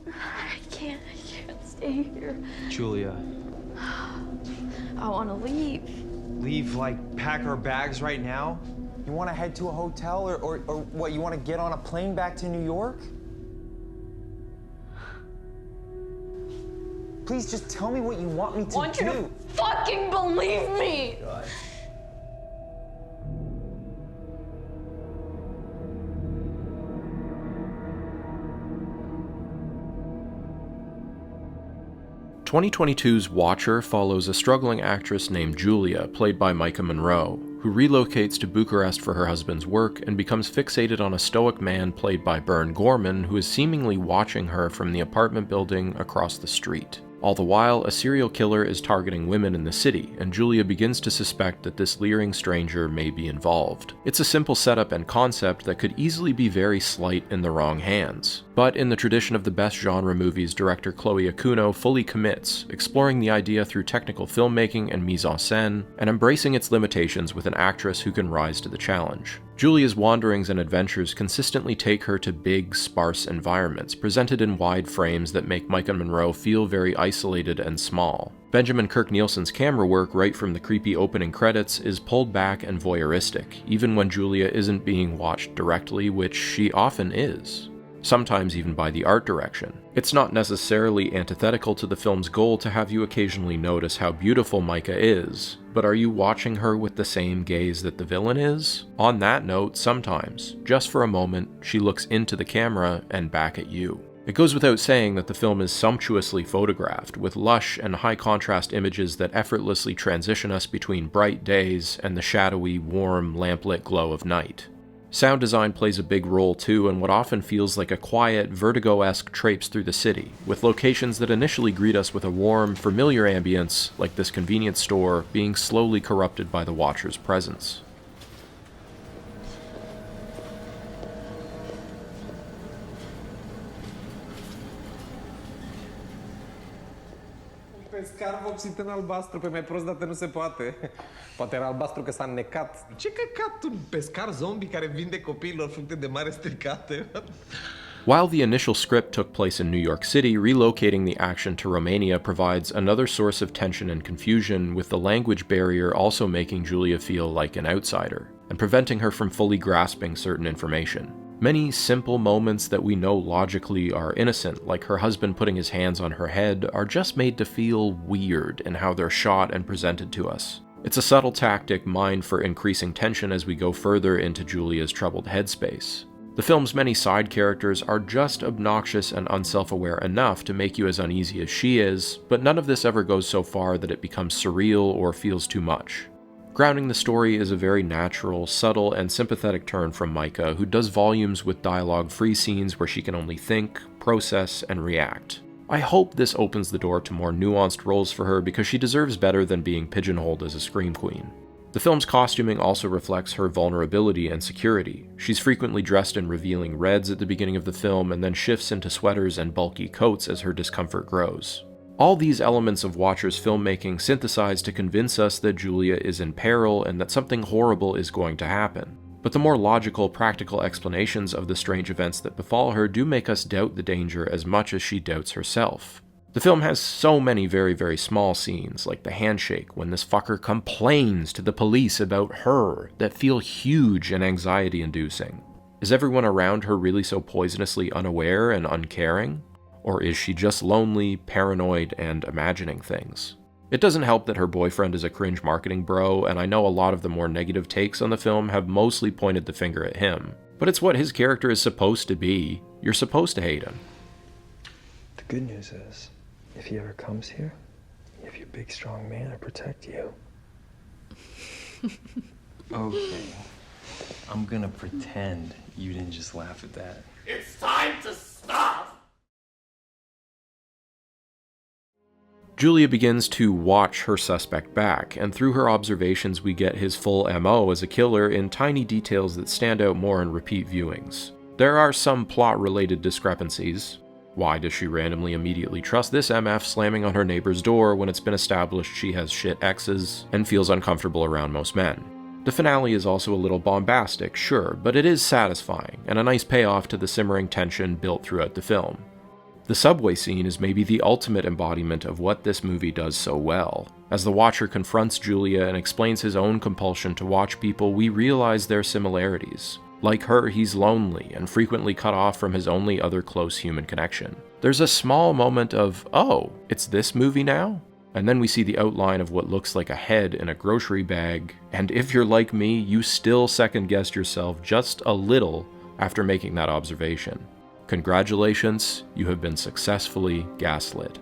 I can't stay here. Julia. I want to leave. Leave, like, pack our bags right now? You want to head to a hotel or what, you want to get on a plane back to New York? Please just tell me what you want me to do. I want you to fucking believe me! God. "2022's Watcher" follows a struggling actress named Julia, played by Micah Monroe, who relocates to Bucharest for her husband's work and becomes fixated on a stoic man played by Bern Gorman, who is seemingly watching her from the apartment building across the street. All the while, a serial killer is targeting women in the city, and Julia begins to suspect that this leering stranger may be involved. It's a simple setup and concept that could easily be very slight in the wrong hands. But in the tradition of the best genre movies, director Chloe Okuno fully commits, exploring the idea through technical filmmaking and mise-en-scène, and embracing its limitations with an actress who can rise to the challenge. Julia's wanderings and adventures consistently take her to big, sparse environments, presented in wide frames that make Micah Monroe feel very isolated and small. Benjamin Kirk Nielsen's camera work, right from the creepy opening credits, is pulled back and voyeuristic, even when Julia isn't being watched directly, which she often is. Sometimes even by the art direction. It's not necessarily antithetical to the film's goal to have you occasionally notice how beautiful Micah is, but are you watching her with the same gaze that the villain is? On that note, sometimes, just for a moment, she looks into the camera and back at you. It goes without saying that the film is sumptuously photographed, with lush and high-contrast images that effortlessly transition us between bright days and the shadowy, warm, lamplit glow of night. Sound design plays a big role too in what often feels like a quiet, Vertigo-esque traipse through the city, with locations that initially greet us with a warm, familiar ambience, like this convenience store, being slowly corrupted by the Watcher's presence. Pescar vopsit în albastru, pe mai prost dată nu se poate. Poate era albastru că s-a înnecat. Ce căcat, un pescar zombie care vinde copiilor fructe de mare stricate? While the initial script took place in New York City, relocating the action to Romania provides another source of tension and confusion, with the language barrier also making Julia feel like an outsider, and preventing her from fully grasping certain information. Many simple moments that we know logically are innocent, like her husband putting his hands on her head, are just made to feel weird in how they're shot and presented to us. It's a subtle tactic mined for increasing tension as we go further into Julia's troubled headspace. The film's many side characters are just obnoxious and unself-aware enough to make you as uneasy as she is, but none of this ever goes so far that it becomes surreal or feels too much. Grounding the story is a very natural, subtle, and sympathetic turn from Micah, who does volumes with dialogue-free scenes where she can only think, process, and react. I hope this opens the door to more nuanced roles for her because she deserves better than being pigeonholed as a scream queen. The film's costuming also reflects her vulnerability and security. She's frequently dressed in revealing reds at the beginning of the film and then shifts into sweaters and bulky coats as her discomfort grows. All these elements of Watcher's filmmaking synthesize to convince us that Julia is in peril and that something horrible is going to happen. But the more logical, practical explanations of the strange events that befall her do make us doubt the danger as much as she doubts herself. The film has so many very, very small scenes, like the handshake when this fucker complains to the police about her, that feel huge and anxiety-inducing. Is everyone around her really so poisonously unaware and uncaring? Or is she just lonely, paranoid, and imagining things? It doesn't help that her boyfriend is a cringe marketing bro, and I know a lot of the more negative takes on the film have mostly pointed the finger at him. But it's what his character is supposed to be. You're supposed to hate him. The good news is, if he ever comes here, you have your big strong man to protect you. Okay. I'm gonna pretend you didn't just laugh at that. It's time to stop! Julia begins to watch her suspect back, and through her observations we get his full MO as a killer in tiny details that stand out more in repeat viewings. There are some plot-related discrepancies. Why does she randomly immediately trust this MF slamming on her neighbor's door when it's been established she has shit exes and feels uncomfortable around most men? The finale is also a little bombastic, sure, but it is satisfying, and a nice payoff to the simmering tension built throughout the film. The subway scene is maybe the ultimate embodiment of what this movie does so well. As the watcher confronts Julia and explains his own compulsion to watch people, we realize their similarities. Like her, he's lonely and frequently cut off from his only other close human connection. There's a small moment of, oh, it's this movie now? And then we see the outline of what looks like a head in a grocery bag, and if you're like me, you still second-guessed yourself just a little after making that observation. Congratulations, you have been successfully gaslit.